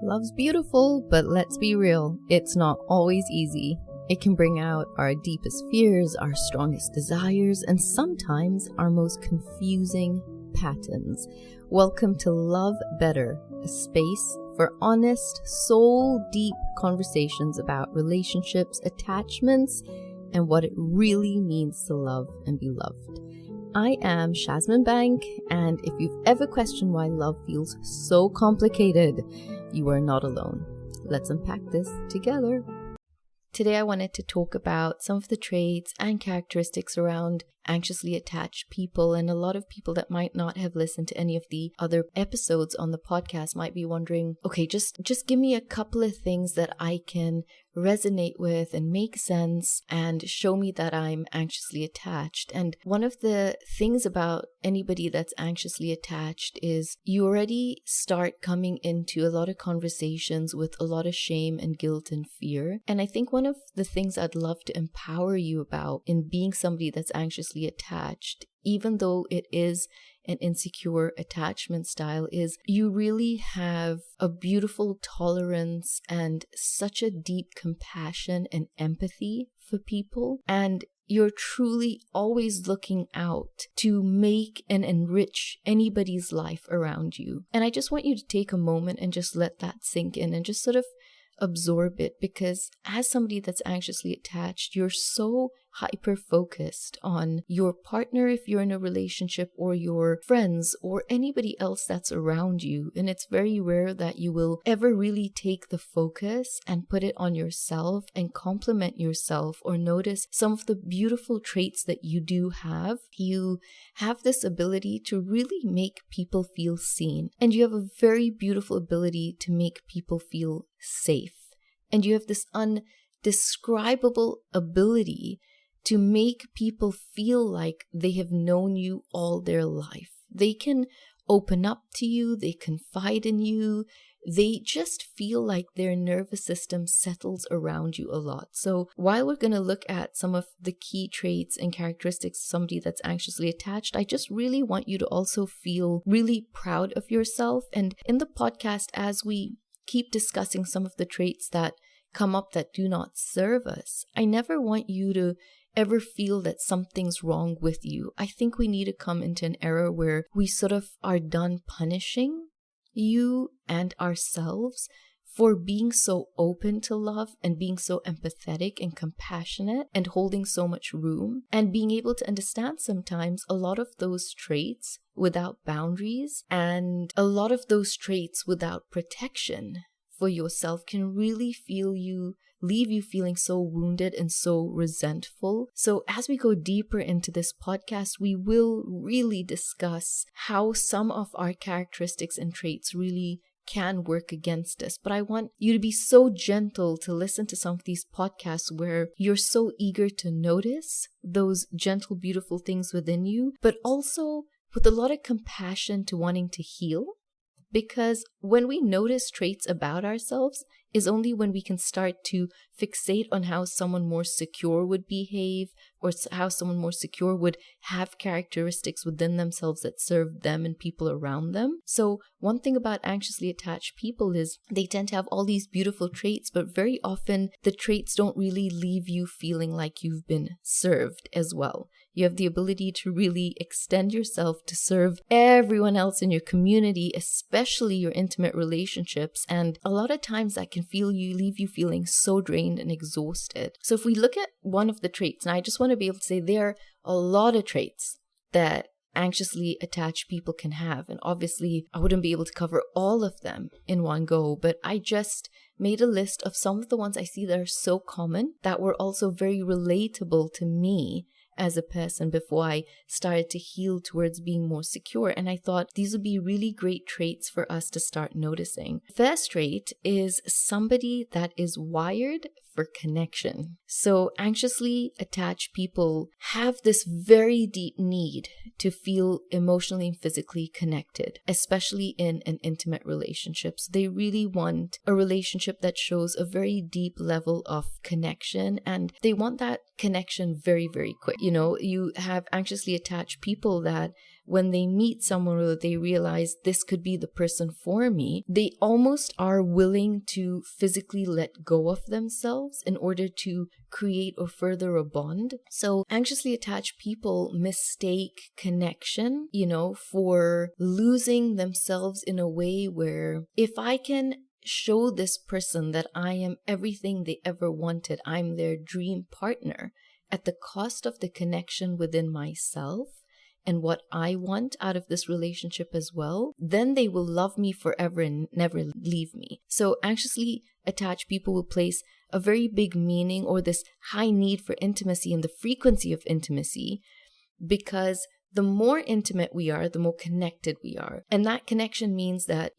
Love's beautiful, but let's be real, it's not always easy. It can bring out our deepest fears, our strongest desires, and sometimes our most confusing patterns. Welcome to Love Better, a space for honest, soul-deep conversations about relationships, attachments, and what it really means to love and be loved. I am Shazmin Bank, and if you've ever questioned why love feels so complicated, you are not alone. Let's unpack this together. Today I wanted to talk about some of the traits and characteristics around anxiously attached people, and a lot of people that might not have listened to any of the other episodes on the podcast might be wondering, okay, just give me a couple of things that I can resonate with and make sense and show me that I'm anxiously attached. And one of the things about anybody that's anxiously attached is you already start coming into a lot of conversations with a lot of shame and guilt and fear. And I think one of the things I'd love to empower you about in being somebody that's anxiously attached, even though it is an insecure attachment style, is you really have a beautiful tolerance and such a deep compassion and empathy for people. And you're truly always looking out to make and enrich anybody's life around you. And I just want you to take a moment and just let that sink in and just sort of absorb it, because as somebody that's anxiously attached, you're so hyper focused on your partner if you're in a relationship, or your friends, or anybody else that's around you. And it's very rare that you will ever really take the focus and put it on yourself and compliment yourself or notice some of the beautiful traits that you do have. You have this ability to really make people feel seen, and you have a very beautiful ability to make people feel safe. And you have this undescribable ability to make people feel like they have known you all their life. They can open up to you, they confide in you, they just feel like their nervous system settles around you a lot. So while we're going to look at some of the key traits and characteristics of somebody that's anxiously attached, I just really want you to also feel really proud of yourself. And in the podcast, as we keep discussing some of the traits that come up that do not serve us, I never want you to ever feel that something's wrong with you. I think we need to come into an era where we sort of are done punishing you and ourselves for being so open to love and being so empathetic and compassionate and holding so much room, and being able to understand sometimes a lot of those traits without boundaries and a lot of those traits without protection for yourself can really leave you feeling so wounded and so resentful. So as we go deeper into this podcast, we will really discuss how some of our characteristics and traits really can work against us. But I want you to be so gentle to listen to some of these podcasts where you're so eager to notice those gentle, beautiful things within you, but also with a lot of compassion to wanting to heal. Because when we notice traits about ourselves is only when we can start to fixate on how someone more secure would behave, or how someone more secure would have characteristics within themselves that serve them and people around them. So one thing about anxiously attached people is they tend to have all these beautiful traits, but very often the traits don't really leave you feeling like you've been served as well. You have the ability to really extend yourself to serve everyone else in your community, especially your intimate relationships. And a lot of times that can leave you feeling so drained and exhausted. So if we look at one of the traits, and I just want to be able to say there are a lot of traits that anxiously attached people can have. And obviously I wouldn't be able to cover all of them in one go, but I just made a list of some of the ones I see that are so common that were also very relatable to me as a person before I started to heal towards being more secure. And I thought these would be really great traits for us to start noticing. First trait is somebody that is wired for connection. So anxiously attached people have this very deep need to feel emotionally and physically connected, especially in an intimate relationship. So they really want a relationship that shows a very deep level of connection, and they want that connection very, very quick. You know, you have anxiously attached people that when they meet someone or they realize this could be the person for me, they almost are willing to physically let go of themselves in order to create or further a bond. So anxiously attached people mistake connection, for losing themselves in a way where if I can show this person that I am everything they ever wanted, I'm their dream partner, at the cost of the connection within myself and what I want out of this relationship as well, then they will love me forever and never leave me. So anxiously attached people will place a very big meaning or this high need for intimacy and the frequency of intimacy, because the more intimate we are, the more connected we are. And that connection means that,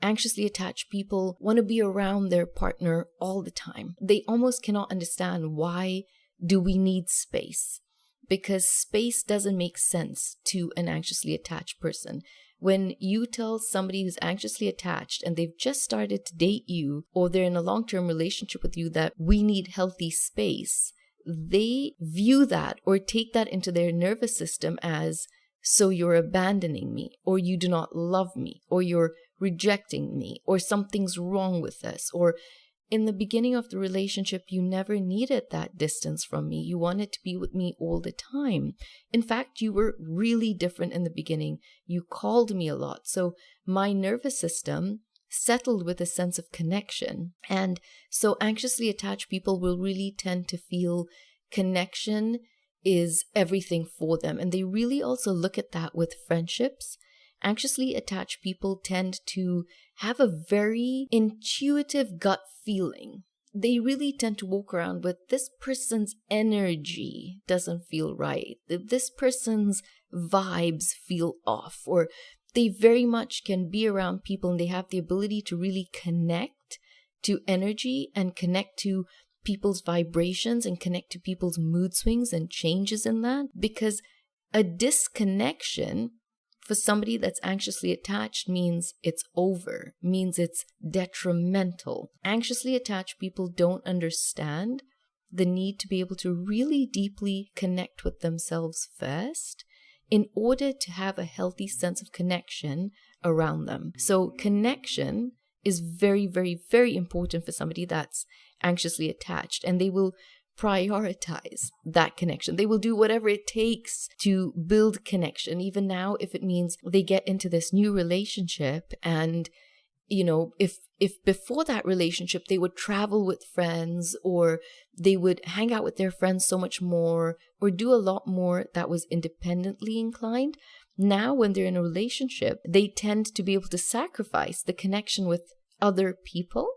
anxiously attached people want to be around their partner all the time. They almost cannot understand why do we need space, because space doesn't make sense to an anxiously attached person. When you tell somebody who's anxiously attached and they've just started to date you or they're in a long-term relationship with you that we need healthy space, they view that or take that into their nervous system as, so you're abandoning me, or you do not love me, or you're rejecting me, or something's wrong with us, or in the beginning of the relationship, you never needed that distance from me. You wanted to be with me all the time. In fact, you were really different in the beginning. You called me a lot. So my nervous system settled with a sense of connection. And so anxiously attached people will really tend to feel connection is everything for them. And they really also look at that with friendships. Anxiously attached people tend to have a very intuitive gut feeling. They really tend to walk around with this person's energy doesn't feel right. This person's vibes feel off, or they very much can be around people and they have the ability to really connect to energy and connect to people's vibrations and connect to people's mood swings and changes in that, because a disconnection for somebody that's anxiously attached means it's over, means it's detrimental. Anxiously attached people don't understand the need to be able to really deeply connect with themselves first in order to have a healthy sense of connection around them. So connection is very, very, very important for somebody that's anxiously attached, and they will prioritize that connection. They will do whatever it takes to build connection, even now if it means they get into this new relationship and, if before that relationship they would travel with friends or they would hang out with their friends so much more or do a lot more that was independently inclined, now when they're in a relationship, they tend to be able to sacrifice the connection with other people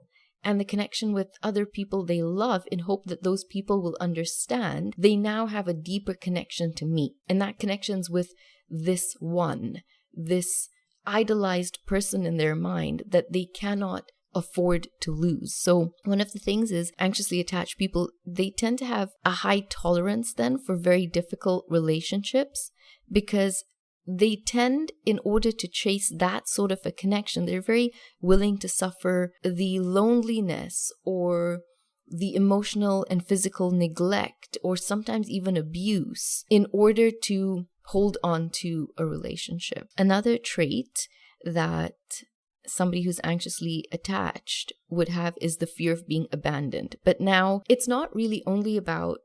and the connection with other people they love in hope that those people will understand they now have a deeper connection to me. And that connection's with this one, this idolized person in their mind that they cannot afford to lose. So one of the things is anxiously attached people, they tend to have a high tolerance then for very difficult relationships, because they tend, in order to chase that sort of a connection, they're very willing to suffer the loneliness or the emotional and physical neglect or sometimes even abuse in order to hold on to a relationship. Another trait that somebody who's anxiously attached would have is the fear of being abandoned. But now it's not really only about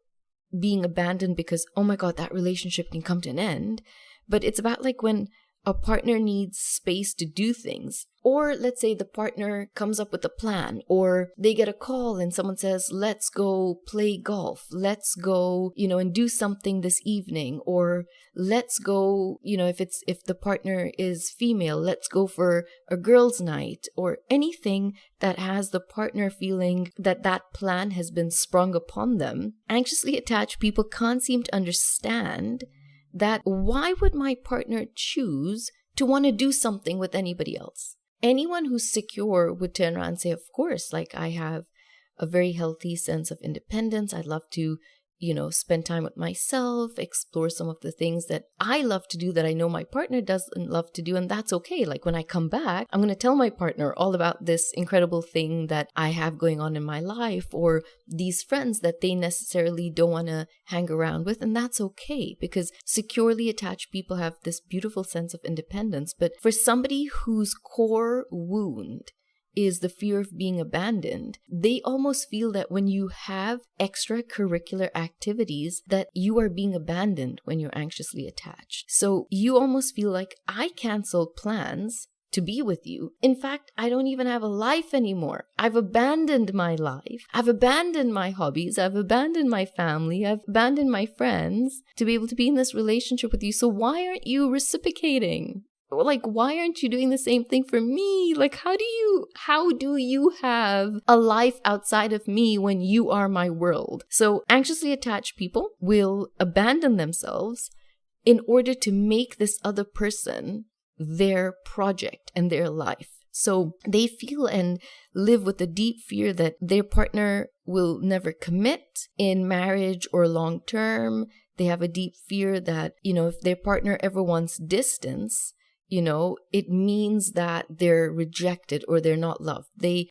being abandoned because, oh my God, that relationship can come to an end. But it's about like when a partner needs space to do things, or let's say the partner comes up with a plan, or they get a call and someone says, let's go play golf, let's go, and do something this evening, or let's go, if the partner is female, let's go for a girls' night, or anything that has the partner feeling that that plan has been sprung upon them. Anxiously attached people can't seem to understand that why would my partner choose to want to do something with anybody else? Anyone who's secure would turn around and say, of course, like I have a very healthy sense of independence. I'd love to, spend time with myself, explore some of the things that I love to do that I know my partner doesn't love to do. And that's okay. Like when I come back, I'm going to tell my partner all about this incredible thing that I have going on in my life, or these friends that they necessarily don't want to hang around with. And that's okay, because securely attached people have this beautiful sense of independence. But for somebody whose core wound is the fear of being abandoned, they almost feel that when you have extracurricular activities that you are being abandoned when you're anxiously attached. So you almost feel like, I canceled plans to be with you. In fact, I don't even have a life anymore. I've abandoned my life. I've abandoned my hobbies. I've abandoned my family. I've abandoned my friends to be able to be in this relationship with you. So why aren't you reciprocating? Like, why aren't you doing the same thing for me? Like, how do you have a life outside of me when you are my world? So anxiously attached people will abandon themselves in order to make this other person their project and their life. So they feel and live with a deep fear that their partner will never commit in marriage or long term. They have a deep fear that, if their partner ever wants distance, it means that they're rejected or they're not loved. They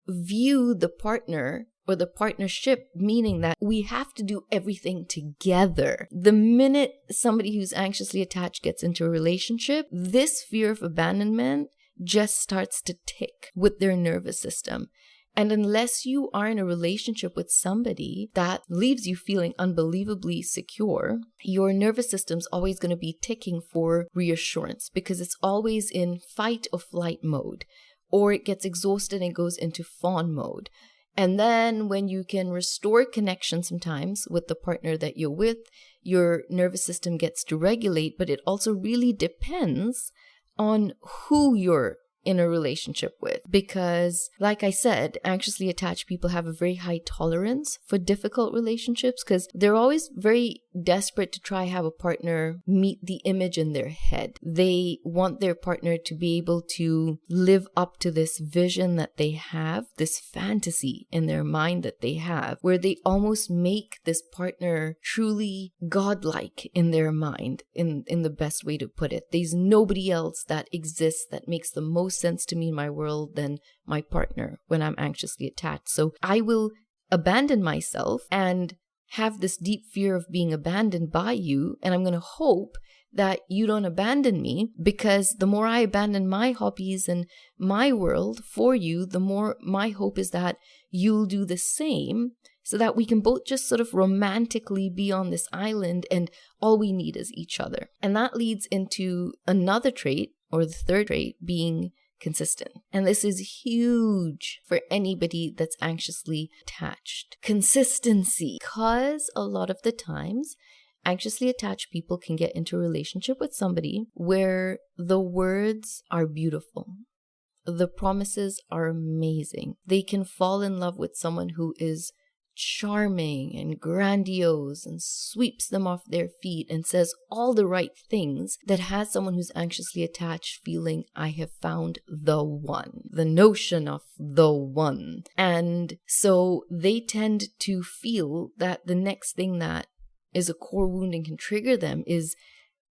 view the partner or the partnership meaning that we have to do everything together. The minute somebody who's anxiously attached gets into a relationship, this fear of abandonment just starts to tick with their nervous system. And unless you are in a relationship with somebody that leaves you feeling unbelievably secure, your nervous system's always going to be ticking for reassurance, because it's always in fight or flight mode, or it gets exhausted and goes into fawn mode. And then when you can restore connection sometimes with the partner that you're with, your nervous system gets to regulate, but it also really depends on who you're in a relationship with. Because, like I said, anxiously attached people have a very high tolerance for difficult relationships, because they're always very desperate to try have a partner meet the image in their head. They want their partner to be able to live up to this vision that they have, this fantasy in their mind that they have, where they almost make this partner truly godlike in their mind, in the best way to put it. There's nobody else that exists that makes the most sense to me in my world than my partner when I'm anxiously attached. So I will abandon myself and have this deep fear of being abandoned by you, and I'm going to hope that you don't abandon me, because the more I abandon my hobbies and my world for you, the more my hope is that you'll do the same, so that we can both just sort of romantically be on this island and all we need is each other. And that leads into another trait, or the third trait, being consistent. And this is huge for anybody that's anxiously attached. Consistency. Because a lot of the times, anxiously attached people can get into a relationship with somebody where the words are beautiful. The promises are amazing. They can fall in love with someone who is charming and grandiose and sweeps them off their feet and says all the right things that has someone who's anxiously attached feeling, I have found the one, the notion of the one. And so they tend to feel that the next thing that is a core wound and can trigger them is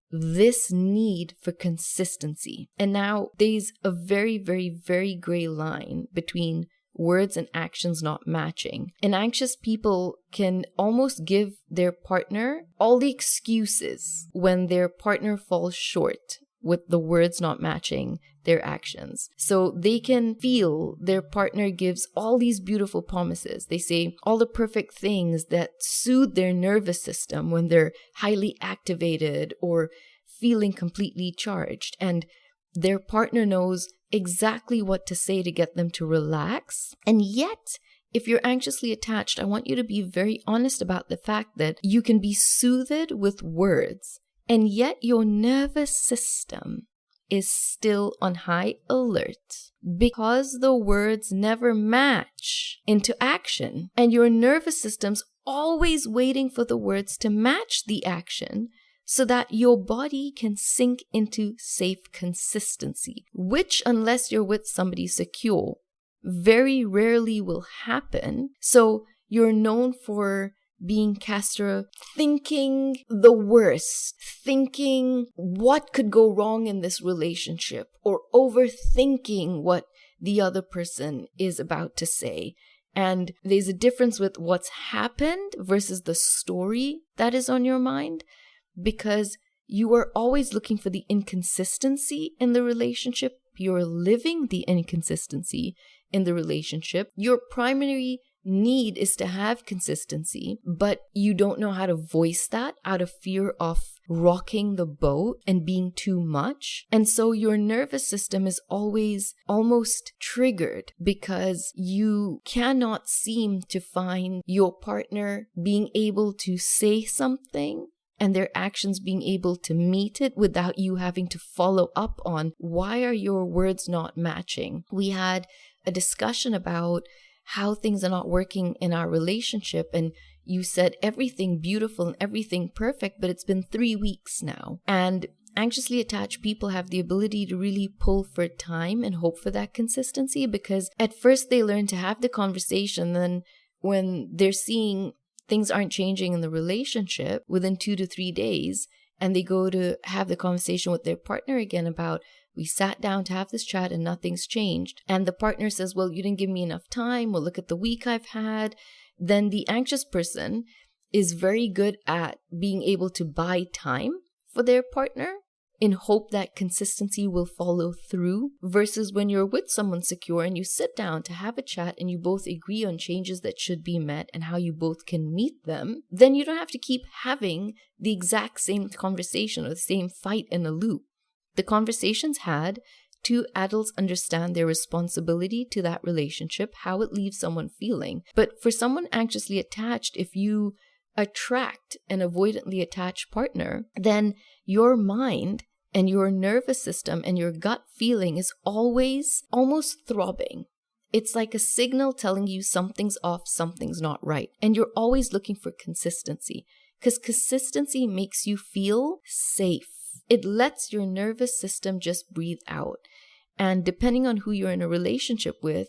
this need for consistency. And now there's a very, very, very gray line between words and actions not matching. And anxious people can almost give their partner all the excuses when their partner falls short with the words not matching their actions. So they can feel their partner gives all these beautiful promises. They say all the perfect things that soothe their nervous system when they're highly activated or feeling completely charged. And their partner knows exactly what to say to get them to relax. And yet, if you're anxiously attached, I want you to be very honest about the fact that you can be soothed with words, and yet your nervous system is still on high alert because the words never match into action, and your nervous system's always waiting for the words to match the action so that your body can sink into safe consistency, which, unless you're with somebody secure, very rarely will happen. So you're known for being Castro, thinking the worst, thinking what could go wrong in this relationship, or overthinking what the other person is about to say. And there's a difference with what's happened versus the story that is on your mind, because you are always looking for the inconsistency in the relationship. You're living the inconsistency in the relationship. Your primary need is to have consistency, but you don't know how to voice that out of fear of rocking the boat and being too much. And so your nervous system is always almost triggered because you cannot seem to find your partner being able to say something and their actions being able to meet it without you having to follow up on why are your words not matching. We had a discussion about how things are not working in our relationship, and you said everything beautiful and everything perfect, but it's been 3 weeks now. And anxiously attached people have the ability to really pull for time and hope for that consistency, because at first they learn to have the conversation, then when they're seeing things aren't changing in the relationship within 2 to 3 days, and they go to have the conversation with their partner again about, we sat down to have this chat and nothing's changed. And the partner says, well, you didn't give me enough time. Well, look at the week I've had. Then the anxious person is very good at being able to buy time for their partner in hope that consistency will follow through, versus when you're with someone secure and you sit down to have a chat and you both agree on changes that should be met and how you both can meet them, then you don't have to keep having the exact same conversation or the same fight in a loop. The conversations had, 2 adults understand their responsibility to that relationship, how it leaves someone feeling. But for someone anxiously attached, if you attract an avoidantly attached partner, then your mind and your nervous system and your gut feeling is always almost throbbing. It's like a signal telling you something's off, something's not right. And you're always looking for consistency, because consistency makes you feel safe. It lets your nervous system just breathe out. And depending on who you're in a relationship with,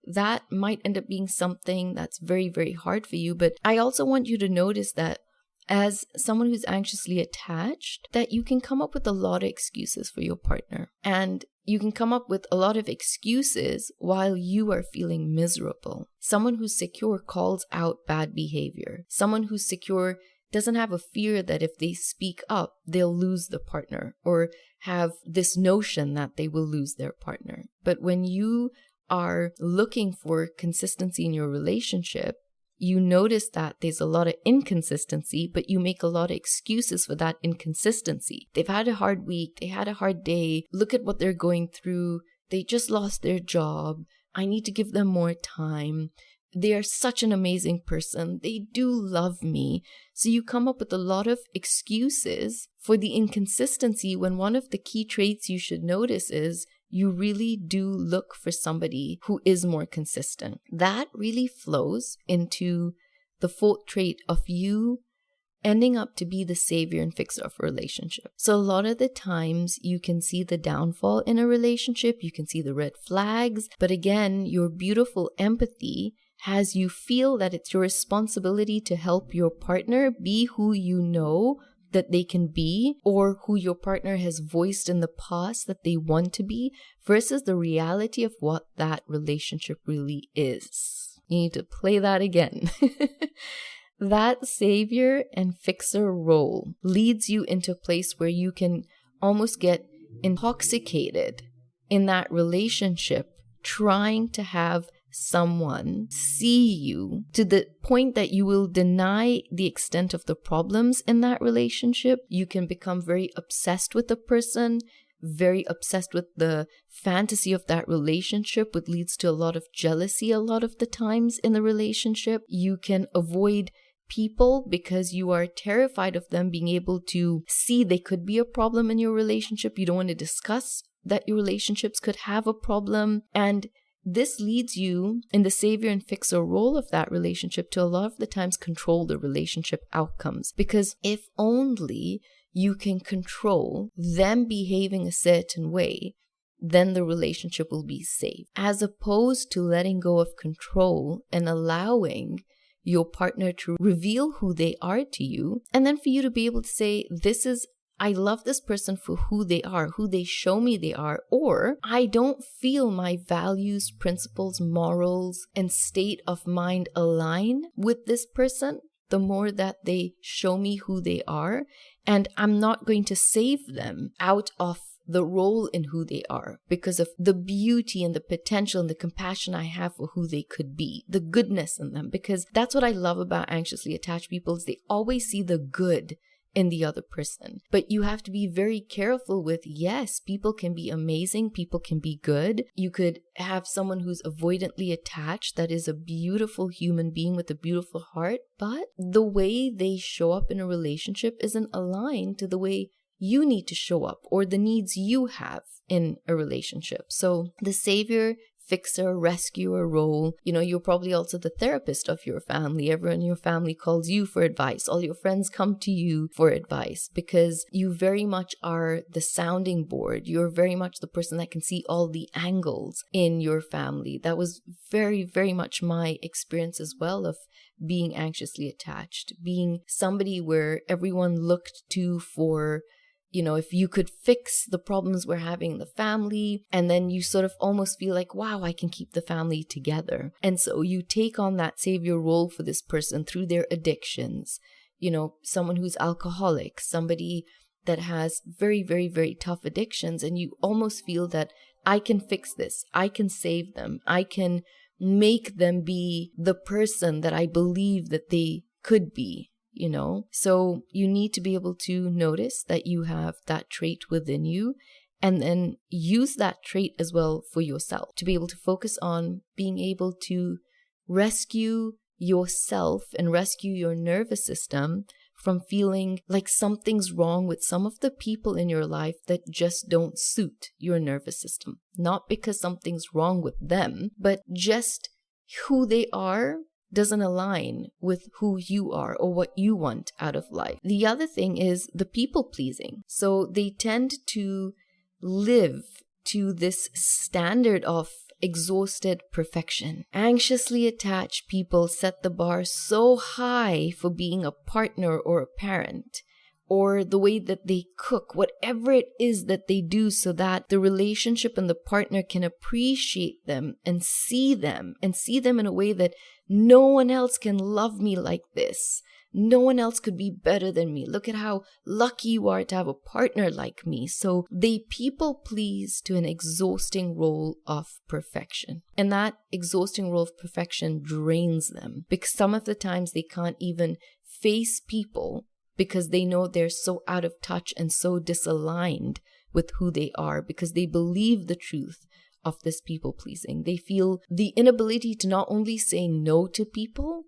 that might end up being something that's very, very hard for you. But I also want you to notice that as someone who's anxiously attached, that you can come up with a lot of excuses for your partner. And you can come up with a lot of excuses while you are feeling miserable. Someone who's secure calls out bad behavior. Someone who's secure doesn't have a fear that if they speak up, they'll lose the partner, or have this notion that they will lose their partner. But when you are looking for consistency in your relationship, you notice that there's a lot of inconsistency, but you make a lot of excuses for that inconsistency. They've had a hard week. They had a hard day. Look at what they're going through. They just lost their job. I need to give them more time. They are such an amazing person. They do love me. So you come up with a lot of excuses for the inconsistency, when one of the key traits you should notice is you really do look for somebody who is more consistent. That really flows into the 4th trait of you ending up to be the savior and fixer of a relationship. So a lot of the times you can see the downfall in a relationship, you can see the red flags, but again, your beautiful empathy has you feel that it's your responsibility to help your partner be who you know that they can be, or who your partner has voiced in the past that they want to be, versus the reality of what that relationship really is. You need to play that again. That savior and fixer role leads you into a place where you can almost get intoxicated in that relationship, trying to have someone see you to the point that you will deny the extent of the problems in that relationship. You can become very obsessed with the person, very obsessed with the fantasy of that relationship, which leads to a lot of jealousy a lot of the times in the relationship. You can avoid people because you are terrified of them being able to see they could be a problem in your relationship. You don't want to discuss that your relationships could have a problem. And this leads you in the savior and fixer role of that relationship to a lot of the times control the relationship outcomes. Because if only you can control them behaving a certain way, then the relationship will be safe. As opposed to letting go of control and allowing your partner to reveal who they are to you, and then for you to be able to say, I love this person for who they are, who they show me they are, or I don't feel my values, principles, morals, and state of mind align with this person the more that they show me who they are, and I'm not going to save them out of the role in who they are because of the beauty and the potential and the compassion I have for who they could be, the goodness in them. Because that's what I love about anxiously attached people, is they always see the good in the other person. But you have to be very careful with, yes, people can be amazing, people can be good. You could have someone who's avoidantly attached that is a beautiful human being with a beautiful heart, but the way they show up in a relationship isn't aligned to the way you need to show up or the needs you have in a relationship. So the savior, fixer, rescuer role, you're probably also the therapist of your family. Everyone in your family calls you for advice. All your friends come to you for advice because you very much are the sounding board. You're very much the person that can see all the angles in your family. That was very, very much my experience as well of being anxiously attached, being somebody where everyone looked to for if you could fix the problems we're having in the family, and then you sort of almost feel like, wow, I can keep the family together. And so you take on that savior role for this person through their addictions, someone who's alcoholic, somebody that has very, very, very tough addictions. And you almost feel that I can fix this. I can save them. I can make them be the person that I believe that they could be. So you need to be able to notice that you have that trait within you and then use that trait as well for yourself to be able to focus on being able to rescue yourself and rescue your nervous system from feeling like something's wrong with some of the people in your life that just don't suit your nervous system. Not because something's wrong with them, but just who they are doesn't align with who you are or what you want out of life. The other thing is the people pleasing. So they tend to live to this standard of exhausted perfection. Anxiously attached people set the bar so high for being a partner or a parent, or the way that they cook, whatever it is that they do, so that the relationship and the partner can appreciate them and see them in a way that no one else can love me like this. No one else could be better than me. Look at how lucky you are to have a partner like me. So they people please to an exhausting role of perfection. And that exhausting role of perfection drains them because some of the times they can't even face people because they know they're so out of touch and so disaligned with who they are because they believe the truth of this people pleasing. They feel the inability to not only say no to people,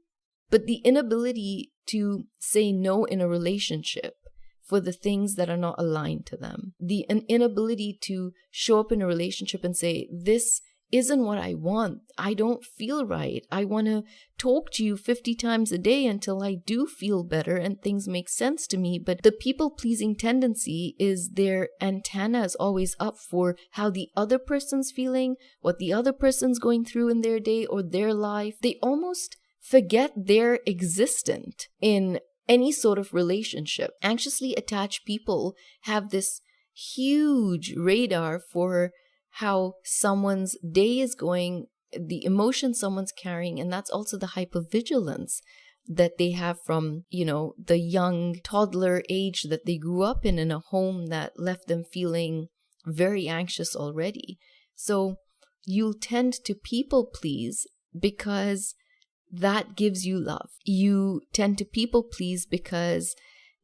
but the inability to say no in a relationship for the things that are not aligned to them. The inability to show up in a relationship and say, this isn't what I want. I don't feel right. I want to talk to you 50 times a day until I do feel better and things make sense to me. But the people-pleasing tendency is their antenna is always up for how the other person's feeling, what the other person's going through in their day or their life. They almost forget they're existent in any sort of relationship. Anxiously attached people have this huge radar for how someone's day is going, the emotion someone's carrying, and that's also the hypervigilance that they have from, the young toddler age that they grew up in a home that left them feeling very anxious already. So you'll tend to people please because that gives you love. You tend to people please because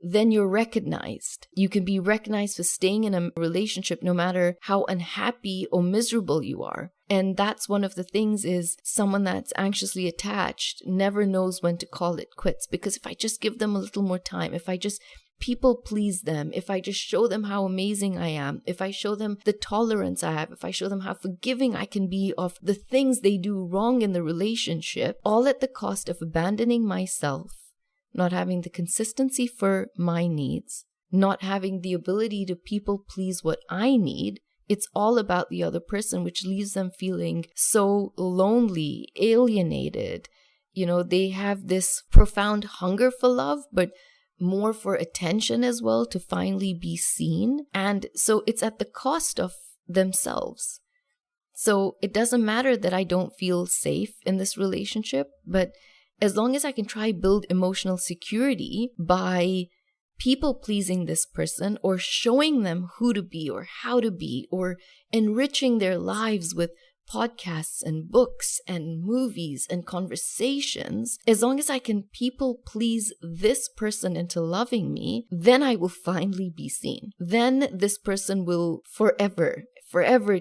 then you're recognized. You can be recognized for staying in a relationship no matter how unhappy or miserable you are. And that's one of the things is someone that's anxiously attached never knows when to call it quits. Because if I just give them a little more time, if I just people please them, if I just show them how amazing I am, if I show them the tolerance I have, if I show them how forgiving I can be of the things they do wrong in the relationship, all at the cost of abandoning myself, not having the consistency for my needs, not having the ability to people please what I need. It's all about the other person, which leaves them feeling so lonely, alienated, They have this profound hunger for love, but more for attention as well, to finally be seen. And so it's at the cost of themselves. So it doesn't matter that I don't feel safe in this relationship, but as long as I can try build emotional security by people pleasing this person, or showing them who to be or how to be, or enriching their lives with podcasts and books and movies and conversations, as long as I can people please this person into loving me, then I will finally be seen. Then this person will forever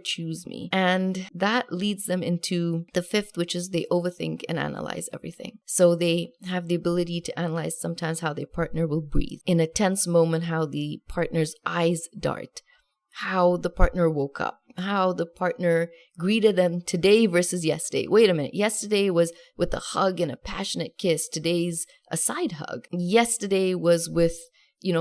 choose me. And that leads them into the fifth, which is they overthink and analyze everything. So they have the ability to analyze sometimes how their partner will breathe. In a tense moment, how the partner's eyes dart, how the partner woke up, how the partner greeted them today versus yesterday. Wait a minute. Yesterday was with a hug and a passionate kiss. Today's a side hug. Yesterday was with,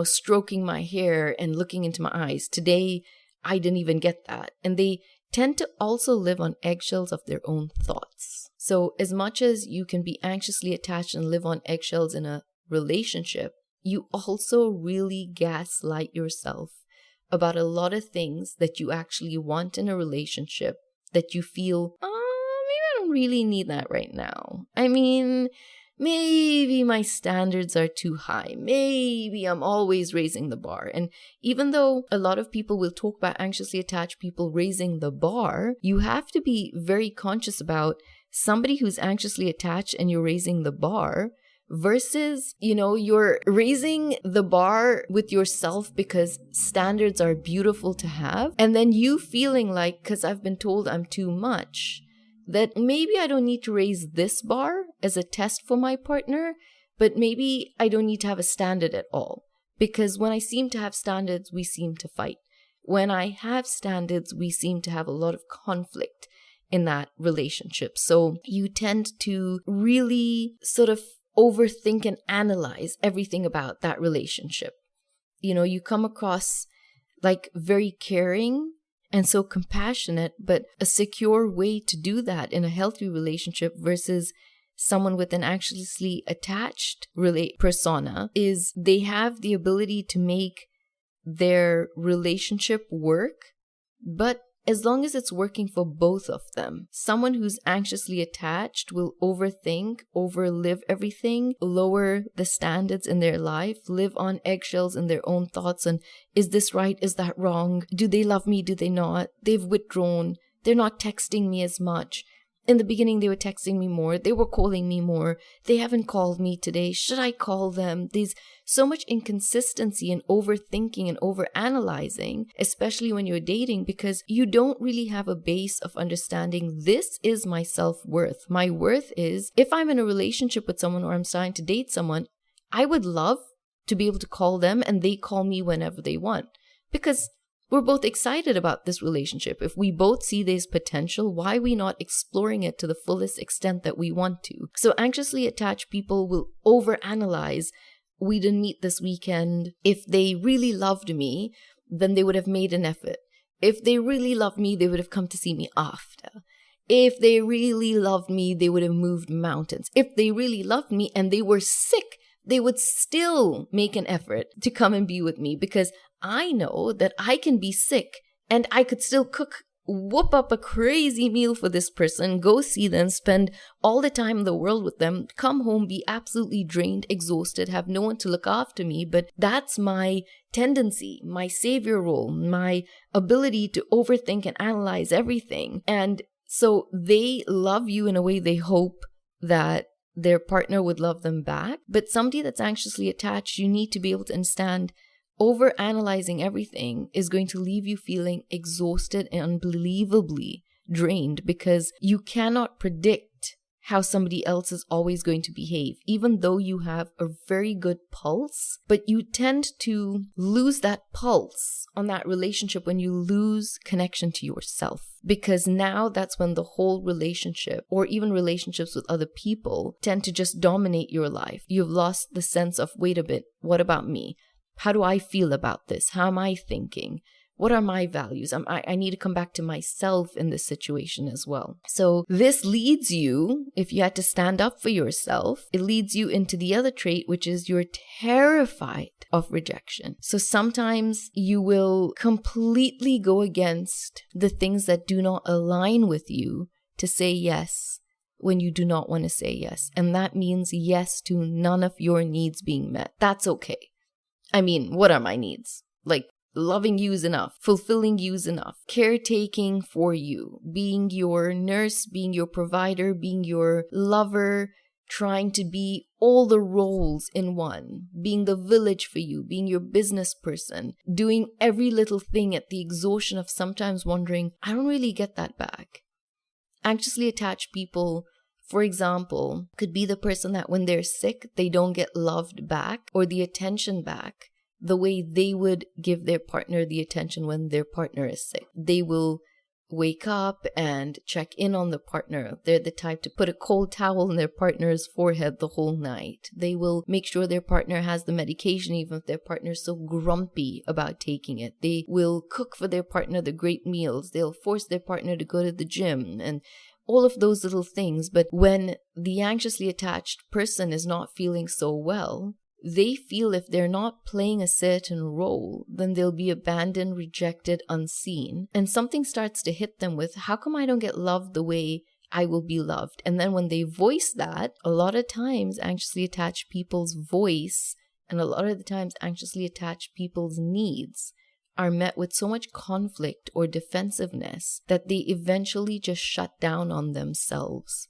stroking my hair and looking into my eyes. Today, I didn't even get that. And they tend to also live on eggshells of their own thoughts. So as much as you can be anxiously attached and live on eggshells in a relationship, you also really gaslight yourself about a lot of things that you actually want in a relationship that you feel, maybe I don't really need that right now. I mean, maybe my standards are too high. Maybe I'm always raising the bar. And even though a lot of people will talk about anxiously attached people raising the bar, you have to be very conscious about somebody who's anxiously attached and you're raising the bar versus, you're raising the bar with yourself because standards are beautiful to have. And then you feeling like, because I've been told I'm too much, that maybe I don't need to raise this bar as a test for my partner, but maybe I don't need to have a standard at all. Because when I seem to have standards, we seem to fight. When I have standards, we seem to have a lot of conflict in that relationship. So you tend to really sort of overthink and analyze everything about that relationship. You come across like very caring and so compassionate, but a secure way to do that in a healthy relationship versus someone with an anxiously attached persona is they have the ability to make their relationship work, but as long as it's working for both of them. Someone who's anxiously attached will overthink, overlive everything, lower the standards in their life, live on eggshells in their own thoughts. And is this right? Is that wrong? Do they love me? Do they not? They've withdrawn. They're not texting me as much. In the beginning, they were texting me more. They were calling me more. They haven't called me today. Should I call them? There's so much inconsistency and overthinking and overanalyzing, especially when you're dating, because you don't really have a base of understanding this is my self-worth. My worth is if I'm in a relationship with someone or I'm starting to date someone, I would love to be able to call them and they call me whenever they want, because we're both excited about this relationship. If we both see there's potential, why are we not exploring it to the fullest extent that we want to? So anxiously attached people will overanalyze. We didn't meet this weekend. If they really loved me, then they would have made an effort. If they really loved me, they would have come to see me after. If they really loved me, they would have moved mountains. If they really loved me and they were sick, they would still make an effort to come and be with me, because I know that I can be sick and I could still whoop up a crazy meal for this person, go see them, spend all the time in the world with them, come home, be absolutely drained, exhausted, have no one to look after me. But that's my tendency, my savior role, my ability to overthink and analyze everything. And so they love you in a way they hope that their partner would love them back. But somebody that's anxiously attached, you need to be able to understand over-analyzing everything is going to leave you feeling exhausted and unbelievably drained, because you cannot predict how somebody else is always going to behave, even though you have a very good pulse. But you tend to lose that pulse on that relationship when you lose connection to yourself, because now that's when the whole relationship, or even relationships with other people, tend to just dominate your life. You've lost the sense of, wait a bit, what about me? How do I feel about this? How am I thinking? What are my values? I need to come back to myself in this situation as well. So this leads you, if you had to stand up for yourself, it leads you into the other trait, which is you're terrified of rejection. So sometimes you will completely go against the things that do not align with you to say yes when you do not want to say yes. And that means yes to none of your needs being met. That's okay. I mean, what are my needs? Like, loving you is enough. Fulfilling you is enough. Caretaking for you. Being your nurse, being your provider, being your lover, trying to be all the roles in one. Being the village for you. Being your business person. Doing every little thing at the exhaustion of sometimes wondering, I don't really get that back. Anxiously attached people, for example, could be the person that when they're sick, they don't get loved back or the attention back the way they would give their partner the attention when their partner is sick. They will wake up and check in on the partner. They're the type to put a cold towel on their partner's forehead the whole night. They will make sure their partner has the medication even if their partner is so grumpy about taking it. They will cook for their partner the great meals. They'll force their partner to go to the gym and all of those little things. But when the anxiously attached person is not feeling so well, they feel if they're not playing a certain role, then they'll be abandoned, rejected, unseen. And something starts to hit them with, how come I don't get loved the way I will be loved? And then when they voice that, a lot of times anxiously attached people's voice and a lot of the times anxiously attached people's needs are met with so much conflict or defensiveness that they eventually just shut down on themselves.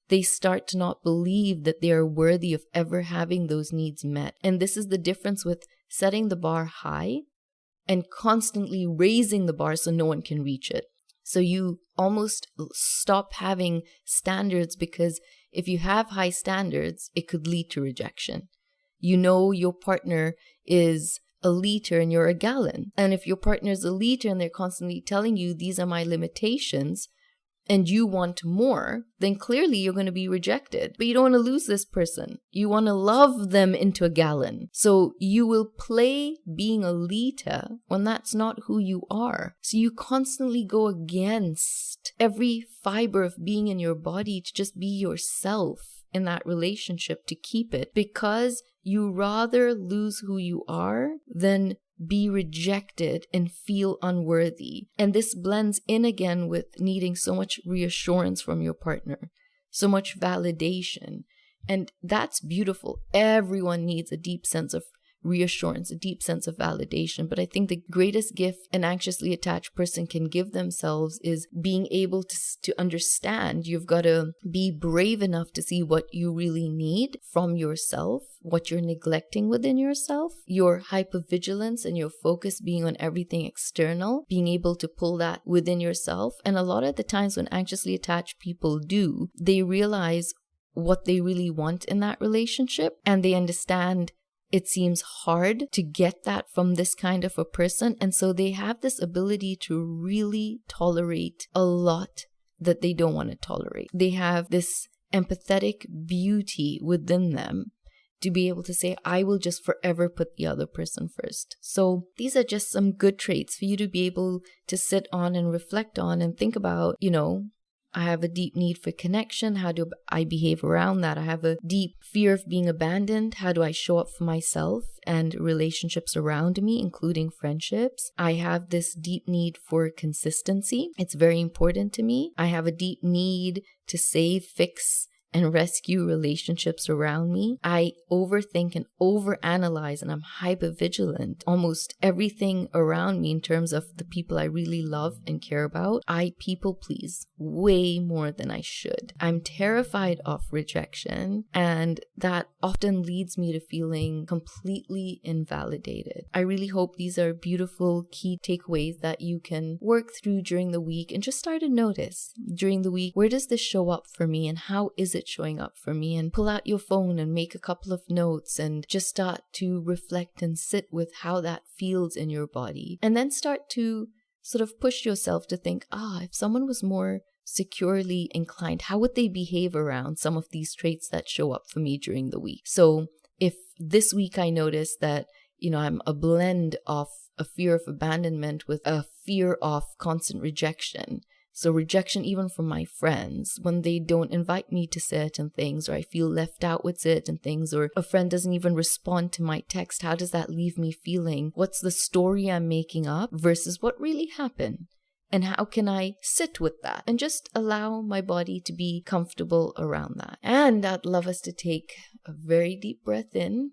They start to not believe that they are worthy of ever having those needs met. And this is the difference with setting the bar high and constantly raising the bar so no one can reach it. So you almost stop having standards because if you have high standards, it could lead to rejection. You know your partner is a liter and you're a gallon. And if your partner is a liter and they're constantly telling you these are my limitations, and you want more, then clearly you're going to be rejected. But you don't want to lose this person. You want to love them into a gallon. So you will play being a liter when that's not who you are. So you constantly go against every fiber of being in your body to just be yourself in that relationship to keep it, because you rather lose who you are than be rejected and feel unworthy. And this blends in again with needing so much reassurance from your partner, so much validation. And that's beautiful. Everyone needs a deep sense of reassurance, a deep sense of validation. But I think the greatest gift an anxiously attached person can give themselves is being able to understand. You've got to be brave enough to see what you really need from yourself, what you're neglecting within yourself, your hypervigilance and your focus being on everything external, being able to pull that within yourself. And a lot of the times when anxiously attached people do, they realize what they really want in that relationship, and they understand it seems hard to get that from this kind of a person. And so they have this ability to really tolerate a lot that they don't want to tolerate. They have this empathetic beauty within them to be able to say, I will just forever put the other person first. So these are just some good traits for you to be able to sit on and reflect on and think about, I have a deep need for connection. How do I behave around that? I have a deep fear of being abandoned. How do I show up for myself and relationships around me, including friendships? I have this deep need for consistency. It's very important to me. I have a deep need to save, fix, and rescue relationships around me. I overthink and overanalyze, and I'm hypervigilant. Almost everything around me in terms of the people I really love and care about, I people please way more than I should. I'm terrified of rejection, and that often leads me to feeling completely invalidated. I really hope these are beautiful key takeaways that you can work through during the week and just start to notice during the week, where does this show up for me and how is it showing up for me? And pull out your phone and make a couple of notes and just start to reflect and sit with how that feels in your body. And then start to sort of push yourself to think, if someone was more securely inclined, how would they behave around some of these traits that show up for me during the week? So if this week I notice that I'm a blend of a fear of abandonment with a fear of constant rejection. So rejection even from my friends when they don't invite me to certain things, or I feel left out with certain things, or a friend doesn't even respond to my text. How does that leave me feeling? What's the story I'm making up versus what really happened? And how can I sit with that and just allow my body to be comfortable around that? And I'd love us to take a very deep breath in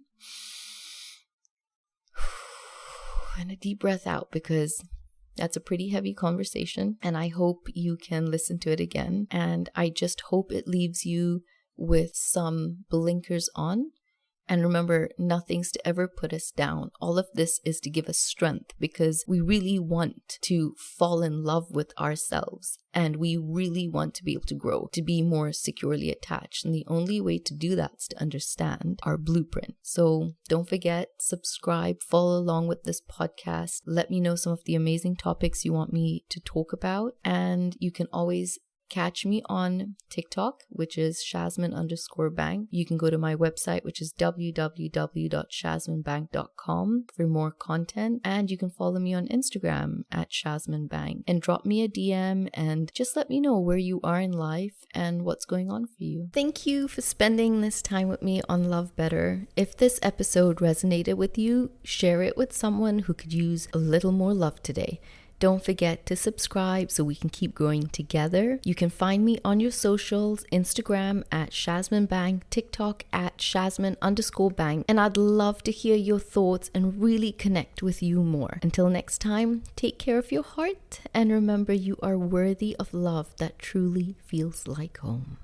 and a deep breath out, because that's a pretty heavy conversation, and I hope you can listen to it again. And I just hope it leaves you with some blinkers on. And remember, nothing's to ever put us down. All of this is to give us strength, because we really want to fall in love with ourselves, and we really want to be able to grow, to be more securely attached. And the only way to do that is to understand our blueprint. So don't forget, subscribe, follow along with this podcast. Let me know some of the amazing topics you want me to talk about. And you can always catch me on TikTok, which is Shazmin_bank. You can go to my website, which is www.shazminbank.com for more content. And you can follow me on Instagram at Shazminbank and drop me a DM and just let me know where you are in life and what's going on for you. Thank you for spending this time with me on Love Better. If this episode resonated with you, share it with someone who could use a little more love today. Don't forget to subscribe so we can keep growing together. You can find me on your socials, Instagram at Shazminbank, TikTok at Shazmin_bank. And I'd love to hear your thoughts and really connect with you more. Until next time, take care of your heart and remember you are worthy of love that truly feels like home.